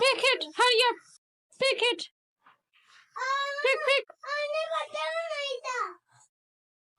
Pick it, hurry up, pick it, pick।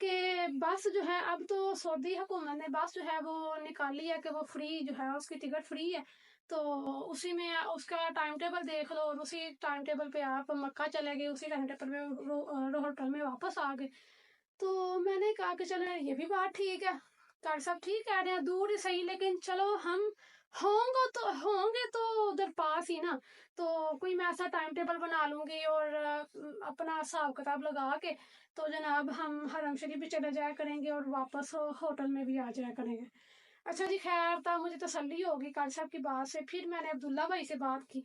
کہ بس جو ہے اب تو سعودی حکومت نے بس جو ہے وہ نکالی ہے کہ وہ فری جو ہے اس کی ٹکٹ فری ہے، تو اسی میں اس کا ٹائم ٹیبل دیکھ لو اور اسی ٹائم ٹیبل پہ آپ مکہ چلے گئے، اسی ٹائم ٹیبل پہ ہوٹل میں واپس آ گئے۔ تو میں نے کہا کہ چلو یہ بھی بات ٹھیک ہے، ڈاکٹر صاحب ٹھیک کہہ رہے ہیں، دور ہی صحیح لیکن چلو ہم ہوں گے تو ادھر پاس ہی نا، تو کوئی میں ایسا ٹائم ٹیبل بنا لوں گی اور اپنا حساب کتاب لگا کے تو جناب ہم حرم شریف بھی چلے جایا کریں گے اور واپس ہوٹل میں بھی آ جایا کریں گے۔ اچھا جی خیر تھا، مجھے تسلی ہوگی قاری صاحب کی بات سے۔ پھر میں نے عبداللہ بھائی سے بات کی،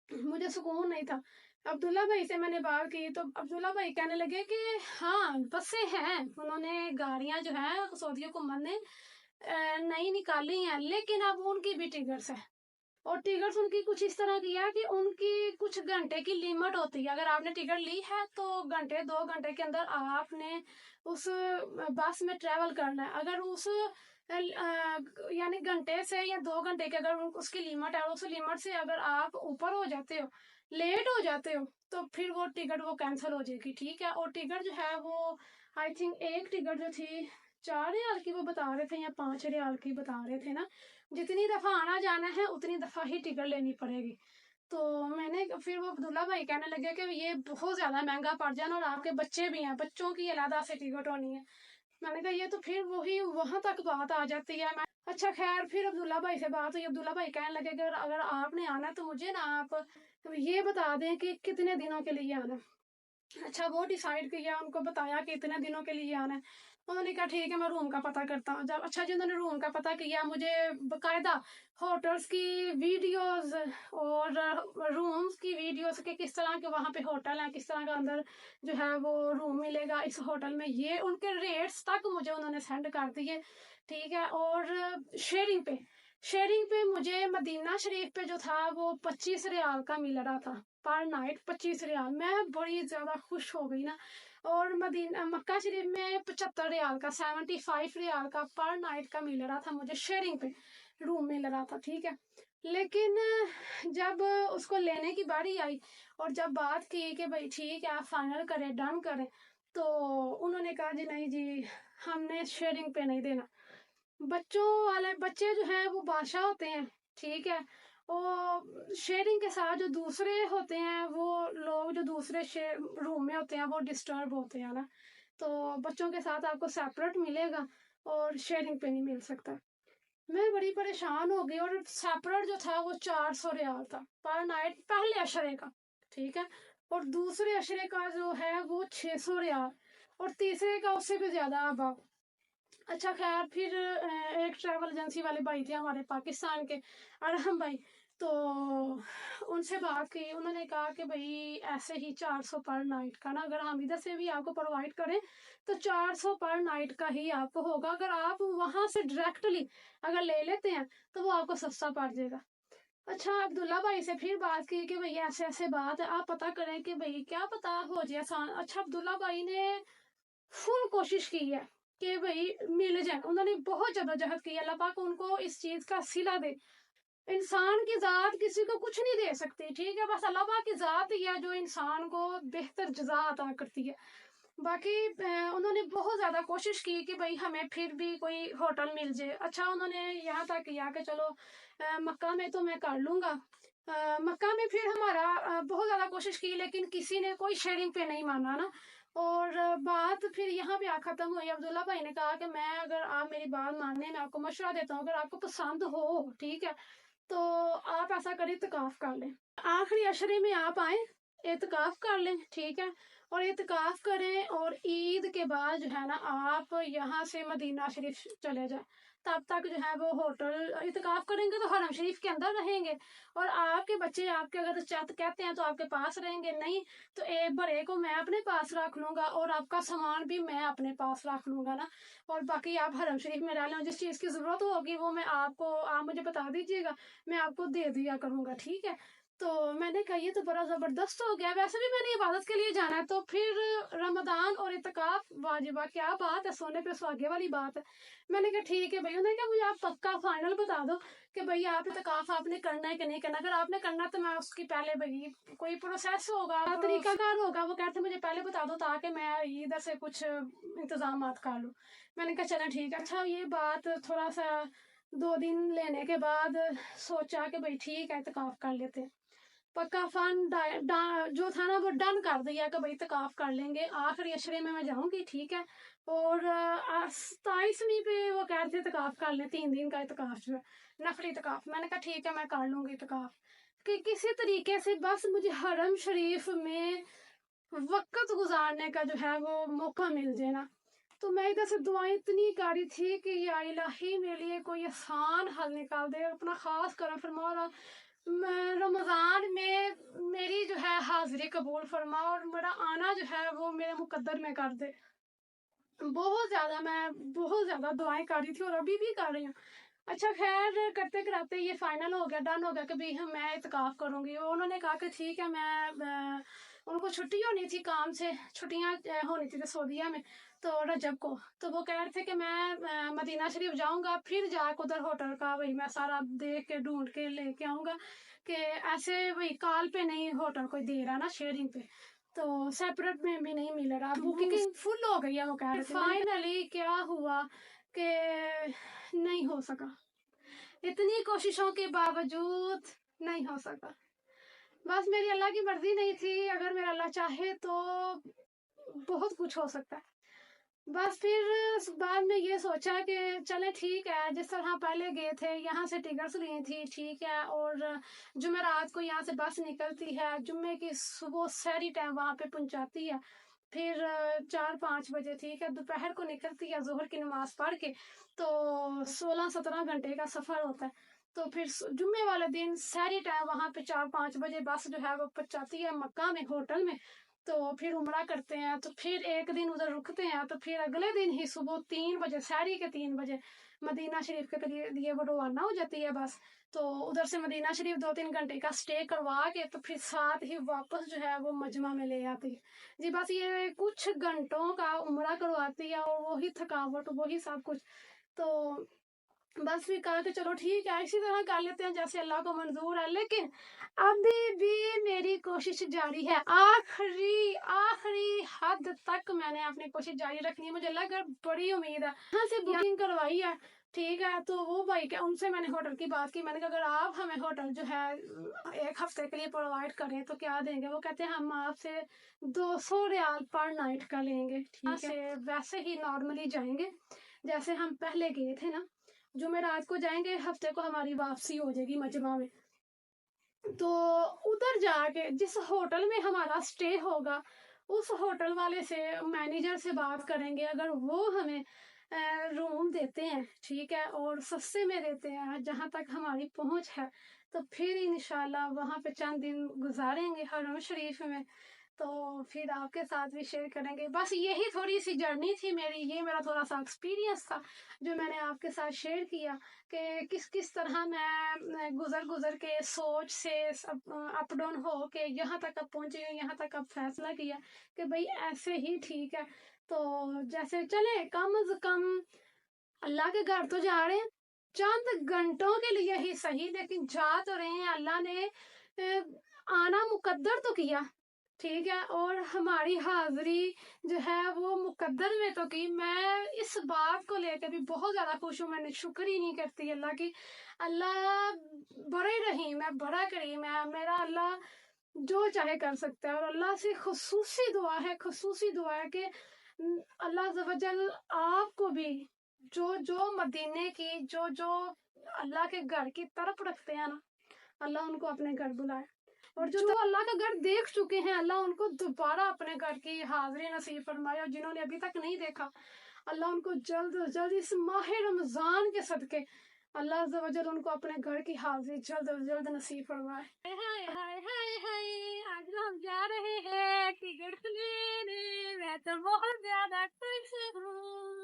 مجھے سکون نہیں تھا۔ عبداللہ بھائی سے میں نے بات کی تو عبداللہ بھائی کہنے لگے کہ ہاں بسیں ہیں، انہوں نے گاڑیاں جو ہیں سعودی حکومت نے نئی نکالی ہیں، لیکن اب ان کی بھی ٹکٹس ہے، اور ٹکٹس ان کی کچھ اس طرح کی ہے کہ ان کی کچھ گھنٹے کی لمٹ ہوتی ہے۔ اگر آپ نے ٹکٹ لی ہے تو گھنٹے 2 گھنٹے کے اندر آپ نے اس بس میں ٹریول کرنا ہے۔ اگر اس یعنی گھنٹے سے یا 2 گھنٹے کے اگر اس کی لمٹ ہے، اس لمٹ سے اگر آپ اوپر ہو جاتے ہو، لیٹ ہو جاتے ہو، تو پھر وہ ٹکٹ وہ کینسل ہو جائے گی، ٹھیک ہے۔ اور ٹکٹ جو ہے وہ آئی تھنک ایک ٹکٹ جو تھی 4 ریال کی وہ بتا رہے تھے یا 5 ریال کی بتا رہے تھے نا، جتنی دفعہ آنا جانا ہے اتنی دفعہ ہی ٹکٹ لینی پڑے گی۔ تو میں نے پھر وہ عبداللہ بھائی کہنے لگے کہ یہ بہت زیادہ مہنگا پڑ جانا، اور آپ کے بچے بھی ہیں، بچوں کی علیحدہ سے ٹکٹ ہونی ہے۔ میں نے کہا یہ تو پھر وہی وہاں تک بات آ جاتی ہے۔ اچھا خیر پھر عبداللہ بھائی سے بات ہوئی، عبداللہ بھائی کہنے لگے کہ اگر آپ نے آنا تو مجھے نا آپ یہ بتا دیں کہ کتنے دنوں کے لیے آنا۔ اچھا وہ ڈیسائیڈ کیا، ان کو بتایا کہ اتنے دنوں کے لیے آنا ہے۔ انہوں نے کہا ٹھیک ہے میں روم کا پتہ کرتا ہوں۔ جب اچھا جی انہوں نے روم کا پتہ کیا، مجھے باقاعدہ ہوٹلس کی ویڈیوز اور رومز کی ویڈیوز کہ کس طرح کے وہاں پہ ہوٹل ہیں، کس طرح کا اندر جو ہے وہ روم ملے گا اس ہوٹل میں، یہ ان کے ریٹس تک مجھے انہوں نے سینڈ کر دیے، ٹھیک ہے۔ اور شیئرنگ پہ مجھے مدینہ شریف پہ جو تھا وہ 25 ریال کا مل رہا تھا پر نائٹ، 25 ریال۔ میں بڑی زیادہ خوش ہو گئی نا۔ اور مکہ شریف میں 75 ریال کا، 75 ریال کا پر نائٹ کا مل رہا تھا مجھے، شیئرنگ پہ روم مل رہا تھا، ٹھیک ہے۔ لیکن جب اس کو لینے کی باری آئی اور جب بات کی کہ بھائی ٹھیک ہے آپ فائنل کریں، ڈن کریں، تو انہوں نے کہا جی نہیں جی ہم نے شیئرنگ پہ نہیں دینا۔ بچوں والے بچے جو ہیں وہ بادشاہ ہوتے ہیں، ٹھیک ہے، اور شیئرنگ کے ساتھ جو دوسرے ہوتے ہیں وہ لوگ جو دوسرے روم میں ہوتے ہیں وہ ڈسٹرب ہوتے ہیں نا، تو بچوں کے ساتھ آپ کو سیپریٹ ملے گا اور شیئرنگ پہ نہیں مل سکتا۔ میں بڑی پریشان ہو گئی، اور سیپریٹ جو تھا وہ 400 ریال تھا پر نائٹ پہلے اشرے کا، ٹھیک ہے، اور دوسرے اشرے کا جو ہے وہ 600 ریال، اور تیسرے کا اس سے بھی زیادہ اباؤ۔ اچھا خیر پھر ایک ٹریول ایجنسی والے بھائی تھے ہمارے پاکستان کے، ارحم بھائی، تو ان سے بات کی، انہوں نے کہا کہ بھائی ایسے ہی 400 پر نائٹ کا نا، اگر ہم ادھر سے بھی آپ کو پرووائڈ کریں تو 400 پر نائٹ کا ہی آپ کو ہوگا، اگر آپ وہاں سے ڈائریکٹلی اگر لے لیتے ہیں تو وہ آپ کو سستا پڑ جائے گا۔ اچھا عبداللہ بھائی سے پھر بات کی کہ بھئی ایسے ایسے بات ہے، آپ پتہ کریں کہ بھئی کیا پتہ ہو جائے آسان۔ اچھا عبداللہ بھائی نے فل کوشش کی ہے کہ بھئی مل جائیں، انہوں نے بہت جدوجہد کی ہے، اللہ پاک ان کو اس چیز کا صلہ دے۔ انسان کی ذات کسی کو کچھ نہیں دے سکتی، ٹھیک ہے، بس اللہ پاک کی ذات ہی ہے جو انسان کو بہتر جزا عطا کرتی ہے۔ باقی انہوں نے بہت زیادہ کوشش کی کہ بھئی ہمیں پھر بھی کوئی ہوٹل مل جائے۔ اچھا انہوں نے یہاں تک کیا کہ چلو مکہ میں تو میں کر لوں گا، مکہ میں پھر ہمارا بہت زیادہ کوشش کی لیکن کسی نے کوئی شیئرنگ پہ نہیں مانا نا، اور بات پھر یہاں پہ ختم ہوئی۔ عبداللہ بھائی نے کہا کہ میں اگر آپ میری بات ماننے میں آپ کو مشورہ دیتا ہوں، اگر آپ کو پسند ہو ٹھیک ہے تو آپ ایسا کریں اعتکاف کر لیں، آخری عشرے میں آپ آئیں اعتکاف کر لیں، ٹھیک ہے، اور اعتکاف کریں، اور عید کے بعد جو ہے نا آپ یہاں سے مدینہ شریف چلے جائیں، تب تک جو ہے وہ ہوٹل اعتکاف کریں گے تو حرم شریف کے اندر رہیں گے، اور آپ کے بچے آپ کے اگر کہتے ہیں تو آپ کے پاس رہیں گے، نہیں تو ایک بڑے کو میں اپنے پاس رکھ لوں گا اور آپ کا سامان بھی میں اپنے پاس رکھ لوں گا نا، اور باقی آپ حرم شریف میں رہ لیں، جس چیز کی ضرورت ہوگی وہ میں آپ مجھے بتا دیجیے گا، میں آپ کو دے دیا کروں گا، ٹھیک ہے۔ تو میں نے کہا یہ تو بڑا زبردست ہو گیا، ویسے بھی میں نے عبادت کے لیے جانا ہے، تو پھر رمضان اور اعتکاف واجبہ، کیا بات ہے، سونے پہ سہاگے والی بات ہے۔ میں نے کہا ٹھیک ہے بھائی، انہوں نے کہا مجھے آپ پکا فائنل بتا دو کہ بھائی آپ اعتکاف آپ نے کرنا ہے کہ نہیں کرنا، اگر آپ نے کرنا تو میں اس کی پہلے بھائی کوئی پروسیس ہوگا، طریقہ کار ہوگا، وہ کہتے مجھے پہلے بتا دو تاکہ میں ادھر سے کچھ انتظامات کر لوں۔ میں نے کہا چلیں ٹھیک ہے۔ اچھا یہ بات تھوڑا سا 2 دن لینے کے بعد سوچا کہ بھائی ٹھیک ہے اعتکاف کر لیتے، پکا فن جو تھا نا وہ ڈن کر دیا کہ بھائی اعتکاف کر لیں گے، آخری عشرے میں جاؤں گی، ٹھیک ہے۔ اور 27ویں پہ وہ کہہ رہے تھے اعتکاف کر لیں، 3 دن کا اعتکاف جو ہے نفلی اعتکاف۔ میں نے کہا ٹھیک ہے میں کر لوں گی اعتکاف، کہ کسی طریقے سے بس مجھے حرم شریف میں وقت گزارنے کا جو ہے وہ موقع مل جائے نا۔ تو میں ادھر سے دعائیں اتنی کر رہی تھی کہ یا الہی میرے لیے کوئی آسان حل نکال دے، اپنا خاص کرم فرما، اور رمضان میں میری جو ہے حاضری قبول فرما، اور میرا آنا جو ہے وہ میرے مقدر میں کر دے۔ میں بہت زیادہ دعائیں کر رہی تھی اور ابھی بھی کر رہی ہوں۔ اچھا خیر کرتے کراتے یہ فائنل ہو گیا، ڈن ہو گیا کہ بھی میں اعتکاف کروں گی۔ انہوں نے کہا کہ ٹھیک ہے، میں ان کو چھٹی ہونی تھی کام سے، چھٹیاں ہونی تھی سعودیہ میں، تو رجب کو، تو وہ کہہ رہے تھے کہ میں مدینہ شریف جاؤں گا، پھر جا کے ادھر ہوٹل کا وہی میں سارا دیکھ کے ڈھونڈ کے لے کے آؤں گا، کہ ایسے وہی کال پہ نہیں ہوٹل کوئی دے رہا نا شیئرنگ پہ، تو سیپریٹ میں بھی نہیں مل رہا، بکنگ فل ہو گئی ہے وہ کہہ رہے تھے۔ فائنلی کیا ہوا کہ نہیں ہو سکا، اتنی کوششوں کے باوجود نہیں ہو سکا، بس میری اللہ کی مرضی نہیں تھی، اگر میرا اللہ چاہے تو بہت کچھ ہو سکتا ہے۔ بس پھر بعد میں یہ سوچا کہ چلے ٹھیک ہے، جس طرح پہلے گئے تھے، یہاں سے ٹکٹس لی تھی، ٹھیک ہے، اور جمعرات کو یہاں سے بس نکلتی ہے، جمعے کی صبح سحری ٹائم وہاں پہ پہنچاتی ہے، پھر 4-5 بجے ٹھیک ہے دوپہر کو نکلتی ہے ظہر کی نماز پڑھ کے، تو 16-17 گھنٹے کا سفر ہوتا ہے، تو پھر جمعے والے دن سحری ٹائم وہاں پہ 4-5 بجے بس جو ہے وہ پہنچاتی ہے مکہ میں ہوٹل میں، تو پھر عمرہ کرتے ہیں، تو پھر ایک دن ادھر رکتے ہیں، تو پھر اگلے دن ہی صبح 3 بجے سحری کے 3 بجے مدینہ شریف کے لیے وہ روانہ ہو جاتی ہے بس، تو ادھر سے مدینہ شریف 2-3 گھنٹے کا اسٹے کروا کے تو پھر ساتھ ہی واپس جو ہے وہ مجمع میں لے آتی ہے جی، بس یہ کچھ گھنٹوں کا عمرہ کرواتی ہے، اور وہی تھکاوٹ وہی سب کچھ، تو بس پھر کہا کہ چلو ٹھیک ہے اسی طرح کر لیتے ہیں جیسے اللہ کو منظور ہے، لیکن ابھی بھی میری کوشش جاری ہے، آخری حد تک میں نے اپنی کوشش جاری رکھنی ہے، مجھے لگا بڑی امید ہے، یہاں سے بکنگ کروائی ہے، ٹھیک ہے، تو وہ بھائی کہ ان سے میں نے ہوٹل کی بات کی، میں نے کہا اگر آپ ہمیں ہوٹل جو ہے 1 ہفتے کے لیے پرووائڈ کریں تو کیا دیں گے، وہ کہتے ہیں ہم آپ سے 200 ریال پر نائٹ کا لیں گے، ٹھیک ہے، ویسے ہی نارملی جائیں گے جیسے ہم پہلے گئے تھے نا، جمعرات کو جائیں گے، ہفتے کو ہماری واپسی ہو جائے گی مجمع میں، تو ادھر جا کے جس ہوٹل میں ہمارا اسٹے ہوگا اس ہوٹل والے سے مینیجر سے بات کریں گے، اگر وہ ہمیں روم دیتے ہیں ٹھیک ہے اور سستے میں دیتے ہیں جہاں تک ہماری پہنچ ہے، تو پھر انشاءاللہ وہاں پہ چند دن گزاریں گے حرم شریف میں، تو پھر آپ کے ساتھ بھی شیئر کریں گے۔ بس یہی تھوڑی سی جرنی تھی میری، یہ میرا تھوڑا سا ایکسپیرینس تھا جو میں نے آپ کے ساتھ شیئر کیا کہ کس طرح میں گزر کے سوچ سے اپ ڈاؤن ہو کے یہاں تک اب پہنچی ہوں، یہاں تک اب فیصلہ کیا کہ بھئی ایسے ہی ٹھیک ہے، تو جیسے چلے کم از کم اللہ کے گھر تو جا رہے ہیں، چند گھنٹوں کے لیے ہی صحیح لیکن جا تو رہے ہیں، اللہ نے آنا مقدر تو کیا ٹھیک ہے، اور ہماری حاضری جو ہے وہ مقدر میں تو کی، میں اس بات کو لے کے بھی بہت زیادہ خوش ہوں، میں نے شکر ہی نہیں کرتی اللہ کی، اللہ بڑے رحیم ہے، بڑا کریم ہے، میرا اللہ جو چاہے کر سکتا ہے، اور اللہ سے خصوصی دعا ہے کہ اللہ عز و جل آپ کو بھی جو مدینے کی جو اللہ کے گھر کی طرف رکھتے ہیں نا، اللہ ان کو اپنے گھر بلائے، اور جو اللہ کا گھر دیکھ چکے ہیں اللہ ان کو دوبارہ اپنے گھر کی حاضری نصیب فرمائے، اور جنہوں نے ابھی تک نہیں دیکھا اللہ ان کو جلد از جلد اس ماہ رمضان کے صدقے اللہ عز و جل ان کو اپنے گھر کی حاضری جلد از جلد نصیب فرمائے۔ آج ہم جا رہے ہیں ٹکٹ لینے، میں تو بہت زیادہ خوش ہوں،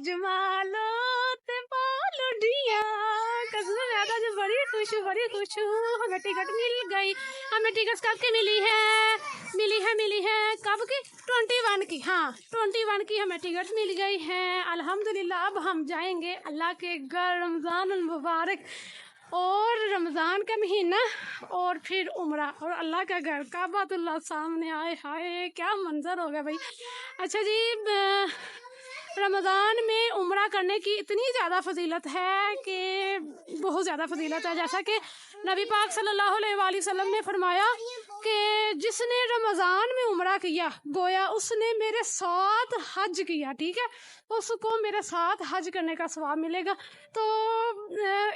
جمالو تے پالوڈیاں قسم زیادہ جو خوش ہوں بڑی خوش ہوں، ہمیں ٹکٹ مل گئی، ہمیں ٹکٹ کب کی ملی ہے کب کی 21 کی، ہاں 21 کی ہمیں ٹکٹ مل گئی ہے الحمدللہ۔ اب ہم جائیں گے اللہ کے گھر رمضان المبارک، اور رمضان کا مہینہ اور پھر عمرہ اور اللہ کا گھر کعبۃ اللہ سامنے، آئے ہائے کیا منظر ہوگا بھائی۔ اچھا جی، رمضان میں عمرہ کرنے کی اتنی زیادہ فضیلت ہے کہ بہت زیادہ فضیلت ہے، جیسا کہ نبی پاک صلی اللہ علیہ وآلہ وسلم نے فرمایا کہ جس نے رمضان میں عمرہ کیا گویا اس نے میرے ساتھ حج کیا، ٹھیک ہے، اس کو میرے ساتھ حج کرنے کا ثواب ملے گا۔ تو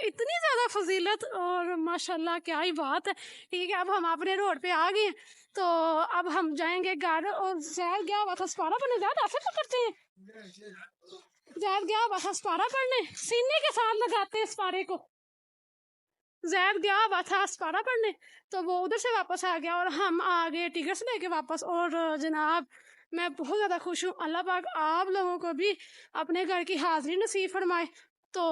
اتنی زیادہ فضیلت اور ماشاءاللہ کیا ہی بات ہے، ٹھیک ہے۔ اب ہم اپنے روڈ پہ آ گئے ہیں، تو اب ہم جائیں گے گھر، اور زید گیا ہوا تھا سپارہ پڑھنے، زید ایسے پکڑتے ہیں، زید گیا ہوا تھا سپارہ پڑھنے، سینے کے ساتھ لگاتے ہیں سپارے کو، زید گیا ہوا تھا سپارہ پڑھنے، تو وہ ادھر سے واپس آ گیا اور ہم آگے ٹکٹس لے کے واپس۔ اور جناب میں بہت زیادہ خوش ہوں، اللہ پاک آپ لوگوں کو بھی اپنے گھر کی حاضری نصیب فرمائے۔ تو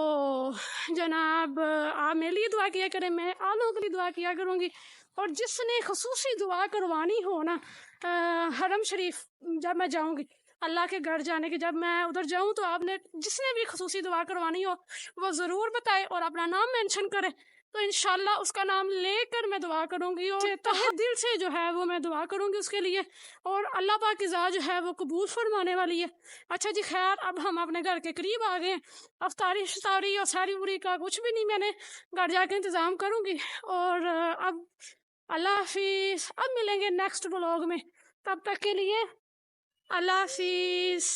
جناب آپ میرے لیے دعا کیا کریں، میں آپ لوگوں کے لیے دعا کیا کروں گی، اور جس نے خصوصی دعا کروانی ہو نا حرم شریف جب میں جاؤں گی، اللہ کے گھر جانے کی جب میں ادھر جاؤں، تو آپ نے جس نے بھی خصوصی دعا کروانی ہو وہ ضرور بتائے اور اپنا نام مینشن کرے، تو انشاءاللہ اس کا نام لے کر میں دعا کروں گی، اور تہہ دل سے جو ہے وہ میں دعا کروں گی اس کے لیے، اور اللہ پاک کی ذات جو ہے وہ قبول فرمانے والی ہے۔ اچھا جی خیر، اب ہم اپنے گھر کے قریب آ گئے ہیں، افطاری شطاری اور ساری بری کا کچھ بھی نہیں، میں نے گھر جا کے انتظام کروں گی، اور اب اللہ حافظ، اب ملیں گے نیکسٹ بلاگ میں، تب تک کے لیے اللہ حافظ۔